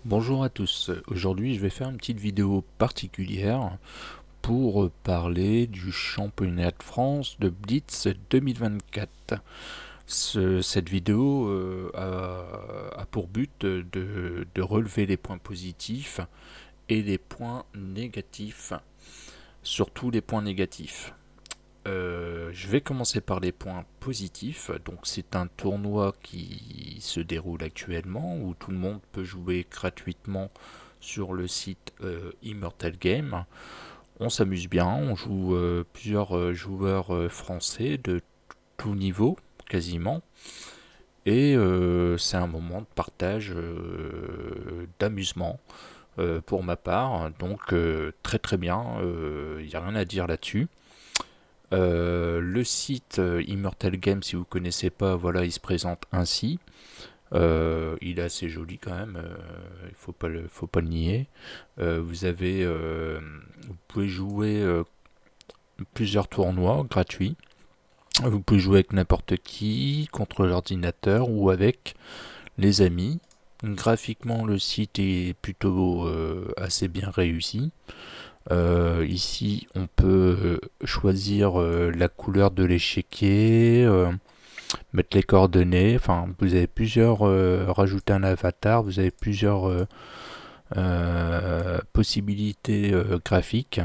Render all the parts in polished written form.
Bonjour à tous, aujourd'hui je vais faire une petite vidéo particulière pour parler du championnat de France de Blitz 2024. Cette vidéo a pour but de relever les points positifs et les points négatifs, surtout les points négatifs. Je vais commencer par les points positifs. Donc c'est un tournoi qui se déroule actuellement où tout le monde peut jouer gratuitement sur le site Immortal Game. On s'amuse bien, on joue plusieurs joueurs français de tout niveau quasiment. Et c'est un moment de partage, d'amusement pour ma part. Donc très très bien, il n'y a rien à dire là-dessus. Le site Immortal Game, si vous ne connaissez pas, voilà, il se présente ainsi. Il est assez joli quand même, il faut pas le nier. Vous pouvez jouer plusieurs tournois gratuits. Vous pouvez jouer avec n'importe qui, contre l'ordinateur ou avec les amis. Graphiquement, le site est plutôt assez bien réussi. Ici, on peut choisir la couleur de l'échiquier, mettre les coordonnées. Enfin, vous avez plusieurs. Rajouter un avatar, vous avez plusieurs possibilités graphiques.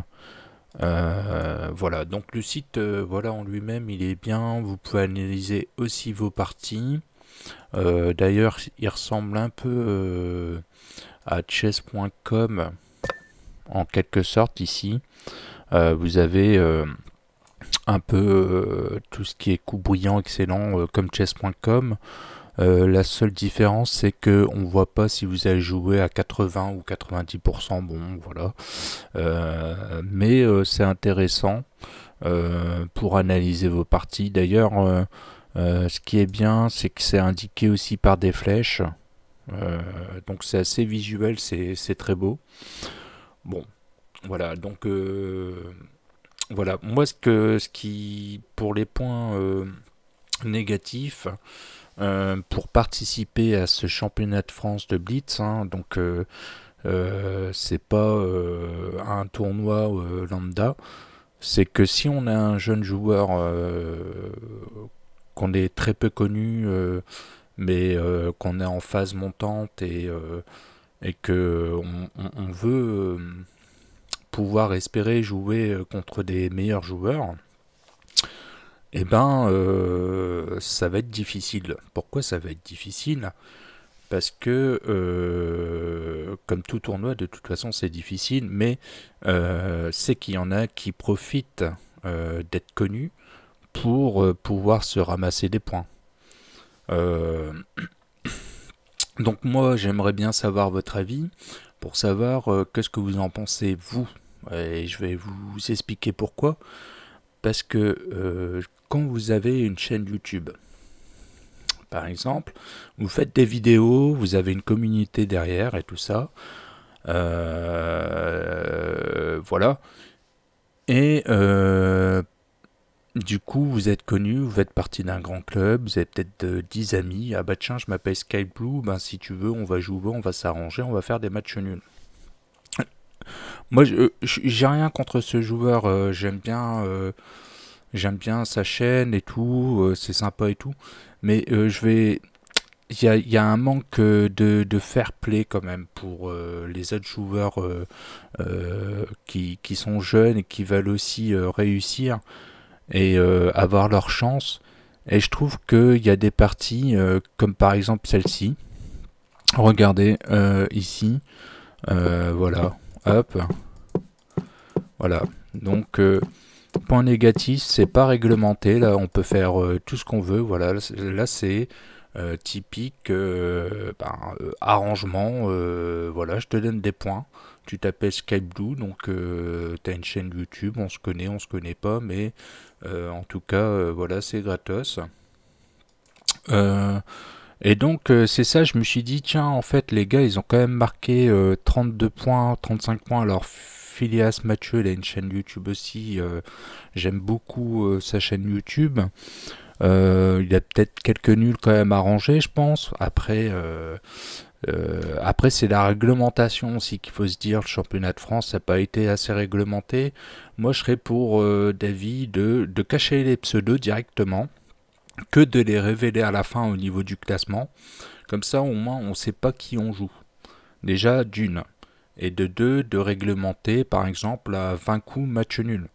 Voilà, donc le site, voilà, en lui-même, il est bien. Vous pouvez analyser aussi vos parties. D'ailleurs, il ressemble un peu à chess.com en quelque sorte ici. Vous avez un peu tout ce qui est coup brillant, excellent, comme chess.com. La seule différence, c'est que on voit pas si vous avez joué à 80 ou 90%. Bon, voilà. Mais c'est intéressant pour analyser vos parties. D'ailleurs, ce qui est bien, c'est que c'est indiqué aussi par des flèches. Donc c'est assez visuel, c'est très beau. Bon, voilà. Donc voilà. Moi, ce qui, pour les points négatifs, pour participer à ce championnat de France de Blitz, hein, donc c'est pas un tournoi lambda. C'est que si on a un jeune joueur qu'on est très peu connu, mais qu'on est en phase montante et que on veut pouvoir espérer jouer contre des meilleurs joueurs, eh ben, ça va être difficile. Pourquoi ça va être difficile? Parce que, comme tout tournoi, de toute façon, c'est difficile, mais c'est qu'il y en a qui profitent d'être connus pour pouvoir se ramasser des points. Euh, donc moi, j'aimerais bien savoir votre avis pour savoir qu'est-ce que vous en pensez, vous. Et je vais vous expliquer pourquoi. Parce que quand vous avez une chaîne YouTube, par exemple, vous faites des vidéos, vous avez une communauté derrière et tout ça. Voilà. Et du coup, vous êtes connu, vous faites partie d'un grand club, vous avez peut-être 10 amis. Ah bah tiens, je m'appelle Skyblue, ben si tu veux, on va jouer, on va s'arranger, on va faire des matchs nuls. Moi, j'ai rien contre ce joueur, j'aime bien sa chaîne et tout, c'est sympa et tout. Mais il y a un manque de fair play quand même pour les autres joueurs qui sont jeunes et qui veulent aussi réussir et avoir leur chance. Et je trouve qu'il y a des parties, comme par exemple celle-ci. Regardez ici, voilà, hop, voilà. Donc, point négatif, c'est pas réglementé. Là, on peut faire tout ce qu'on veut. Voilà, là c'est typique arrangement. Voilà, je te donne des points. Tu t'appelles Skype Blue, donc tu as une chaîne YouTube. On se connaît pas, mais en tout cas, voilà, c'est gratos. Euh, et donc, c'est ça, je me suis dit, tiens, en fait, les gars, ils ont quand même marqué 32 points, 35 points. Alors, Phileas Mathieu, il a une chaîne YouTube aussi. J'aime beaucoup sa chaîne YouTube. Il a peut-être quelques nuls quand même à ranger, je pense. Après, Après, c'est la réglementation aussi qu'il faut se dire. Le championnat de France n'a pas été assez réglementé. Moi, je serais pour d'avis de cacher les pseudos directement, que de les révéler à la fin au niveau du classement. Comme ça, au moins, on ne sait pas qui on joue. Déjà, d'une. Et de deux, de réglementer, par exemple, à 20 coups, match nul.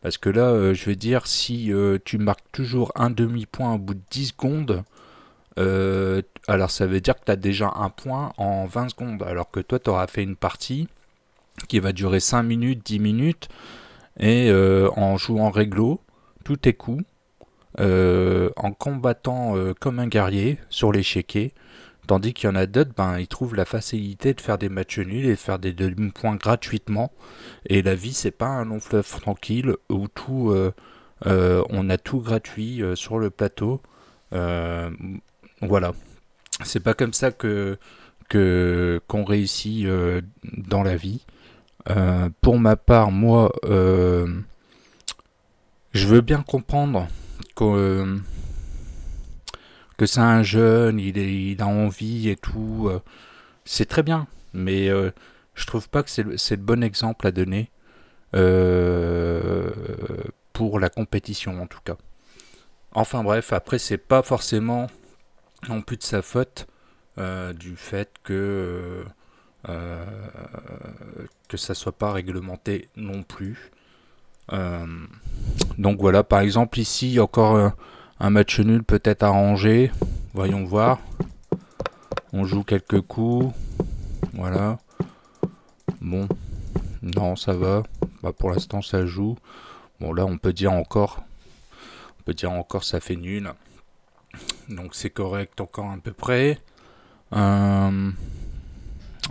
Parce que là, je veux dire, si tu marques toujours un demi-point au bout de 10 secondes, alors ça veut dire que tu as déjà un point en 20 secondes. Alors que toi, tu auras fait une partie qui va durer 5 minutes, 10 minutes, et en jouant réglo, tous tes coups, en combattant comme un guerrier sur l'échiquier. Tandis qu'il y en a d'autres, ben, ils trouvent la facilité de faire des matchs nuls et de faire des demi-points gratuitement. Et la vie, c'est pas un long fleuve tranquille où tout, on a tout gratuit sur le plateau. Euh, voilà. C'est pas comme ça qu'on réussit dans la vie. Pour ma part, moi, je veux bien comprendre que c'est un jeune, il a envie et tout. C'est très bien, mais je trouve pas que c'est le bon exemple à donner euh, pour la compétition en tout cas. Enfin bref, après c'est pas forcément non plus de sa faute du fait euh, que ça soit pas réglementé non plus. Euh, donc voilà, par exemple ici encore un match nul peut-être arrangé. Voyons voir. On joue quelques coups. Voilà. Bon. Non, ça va. Bah, pour l'instant, ça joue. Bon, là, on peut dire encore. On peut dire encore ça fait nul. Donc c'est correct encore à peu près. Euh,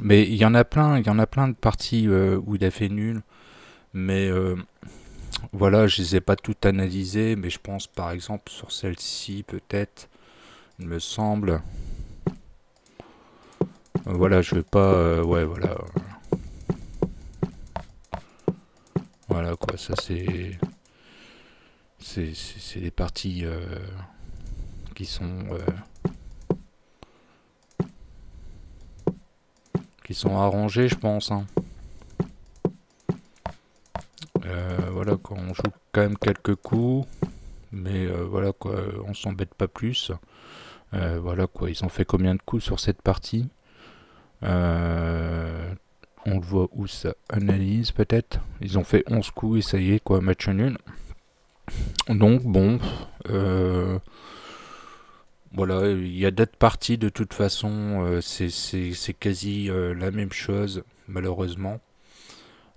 mais il y en a plein. Il y en a plein de parties où il a fait nul. Mais voilà, je les ai pas toutes analysées. Mais je pense par exemple sur celle-ci peut-être. Il me semble. Voilà, je vais pas. Ouais, voilà. Voilà quoi, ça c'est. C'est des parties qui sont arrangées, je pense. Hein. Voilà quoi, on joue quand même quelques coups, mais voilà quoi, on s'embête pas plus. Voilà quoi, ils ont fait combien de coups sur cette partie On le voit où ça analyse peut-être. Ils ont fait 11 coups et ça y est quoi, match nul. Donc bon, voilà, il y a d'autres parties de toute façon, c'est quasi la même chose malheureusement.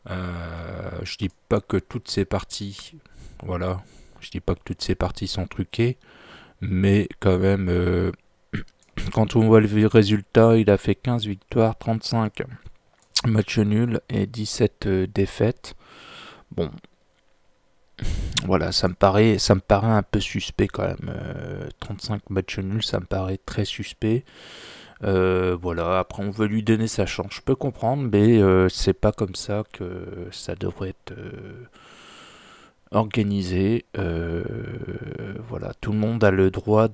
Je dis pas que toutes ces parties, voilà, je dis pas que toutes ces parties sont truquées, mais quand même, quand on voit le résultat, il a fait 15 victoires, 35 matchs nuls et 17 défaites. Bon, voilà, ça me paraît un peu suspect quand même. 35 matchs nuls, ça me paraît très suspect. Voilà, après on veut lui donner sa chance, je peux comprendre, mais c'est pas comme ça que ça devrait être organisé. Voilà, tout le monde a le droit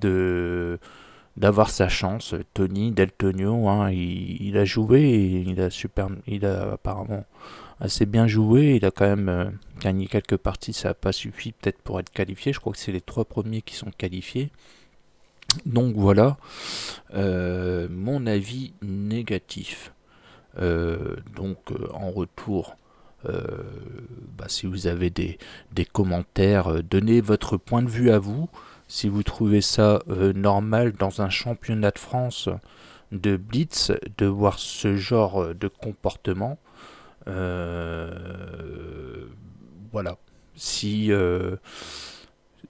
d'avoir sa chance. Tony Del Tonio, hein, il a joué, et il a apparemment assez bien joué. Il a quand même gagné quelques parties, ça n'a pas suffi peut-être pour être qualifié. Je crois que c'est les 3 premiers qui sont qualifiés. Donc voilà, mon avis négatif. En retour, euh, si vous avez des commentaires, donnez votre point de vue à vous. Si vous trouvez ça normal dans un championnat de France de Blitz de voir ce genre de comportement. Voilà. Si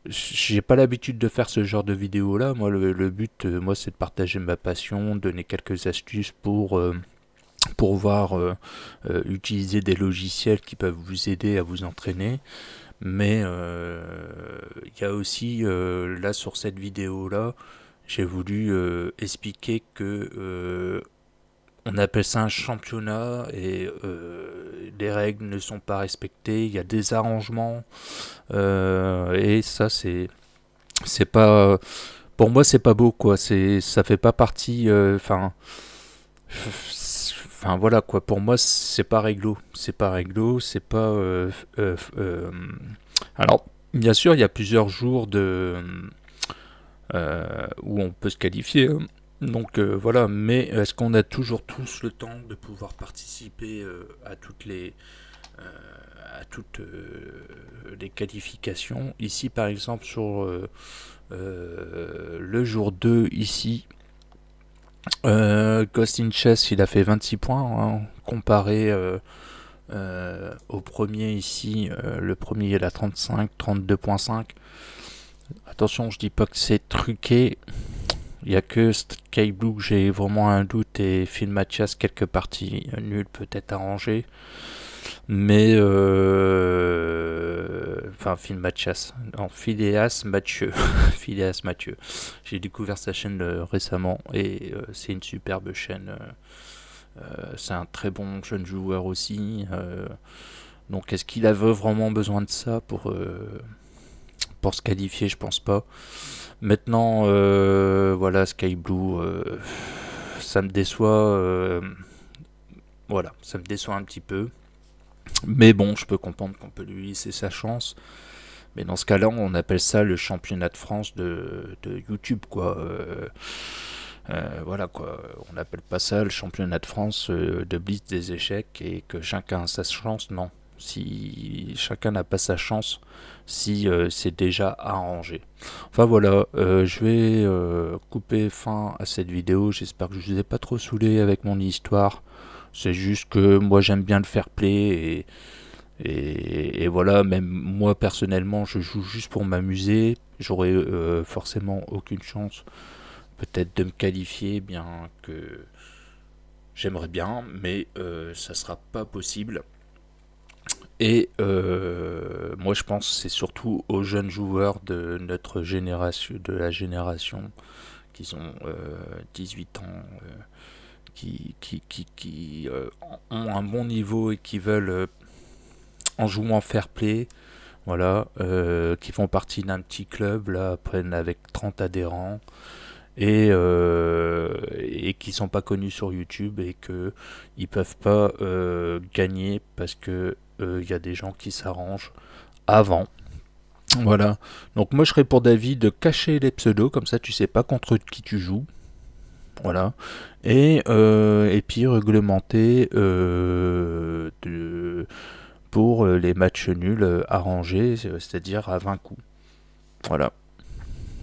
j'ai pas l'habitude de faire ce genre de vidéo là, moi le but, moi c'est de partager ma passion, donner quelques astuces pour voir utiliser des logiciels qui peuvent vous aider à vous entraîner. Mais il y a aussi là sur cette vidéo là, j'ai voulu expliquer que on appelle ça un championnat et les règles ne sont pas respectées, il y a des arrangements et ça c'est pas pour moi c'est pas beau quoi, ça fait pas partie enfin Enfin voilà quoi, pour moi c'est pas réglo, c'est pas réglo, c'est pas. Alors bien sûr il y a plusieurs jours où on peut se qualifier, hein. Donc voilà, mais est-ce qu'on a toujours tous le temps de pouvoir participer à toutes les qualifications? Ici par exemple sur le jour 2 ici, Ghost in Chess il a fait 26 points, hein, comparé au premier ici. Le premier il a 32,5. Attention, je dis pas que c'est truqué. Il n'y a que Sky Blue que j'ai vraiment un doute, et Phil Mathias quelques parties nulles peut-être arrangées. Mais enfin Phil Mathias, non, Phileas Mathieu. Phileas Mathieu. J'ai découvert sa chaîne récemment, et c'est une superbe chaîne. C'est un très bon jeune joueur aussi. Donc est-ce qu'il avait vraiment besoin de ça pour se qualifier? Je pense pas. Maintenant, voilà, Sky Blue, ça me déçoit. Voilà, ça me déçoit un petit peu. Mais bon, je peux comprendre qu'on peut lui laisser sa chance. Mais dans ce cas-là, on appelle ça le championnat de France de YouTube, quoi. Voilà, quoi. On n'appelle pas ça le championnat de France de blitz des échecs, et que chacun a sa chance. Non. Si chacun n'a pas sa chance, si c'est déjà arrangé. Enfin voilà, je vais couper fin à cette vidéo. J'espère que je vous ai pas trop saoulé avec mon histoire. C'est juste que moi j'aime bien le fair play, et voilà, même moi personnellement je joue juste pour m'amuser. J'aurais forcément aucune chance peut-être de me qualifier, bien que j'aimerais bien, mais ça sera pas possible. Et moi je pense que c'est surtout aux jeunes joueurs de notre génération, de la génération qui ont 18 ans, qui ont un bon niveau et qui veulent, en jouant fair play, voilà, qui font partie d'un petit club là, prennent avec 30 adhérents, et qui sont pas connus sur YouTube, et que ils peuvent pas gagner parce que il y a des gens qui s'arrangent avant. Voilà. Donc moi je serais pour David de cacher les pseudos, comme ça tu sais pas contre qui tu joues. Voilà. Et puis réglementer pour les matchs nuls arrangés, c'est-à-dire à 20 coups. Voilà.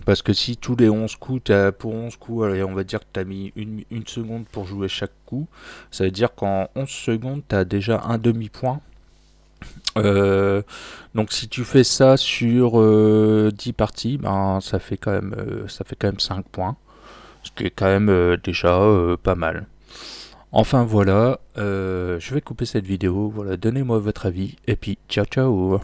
Parce que si tous les 11 coups, pour 11 coups, allez, on va dire que tu as mis une seconde pour jouer chaque coup, ça veut dire qu'en 11 secondes, tu as déjà un demi-point. Donc si tu fais ça sur 10 parties, ben, ça fait quand même 5 points. Ce qui est quand même déjà pas mal. Enfin voilà, je vais couper cette vidéo. Voilà, donnez-moi votre avis. Et puis ciao ciao.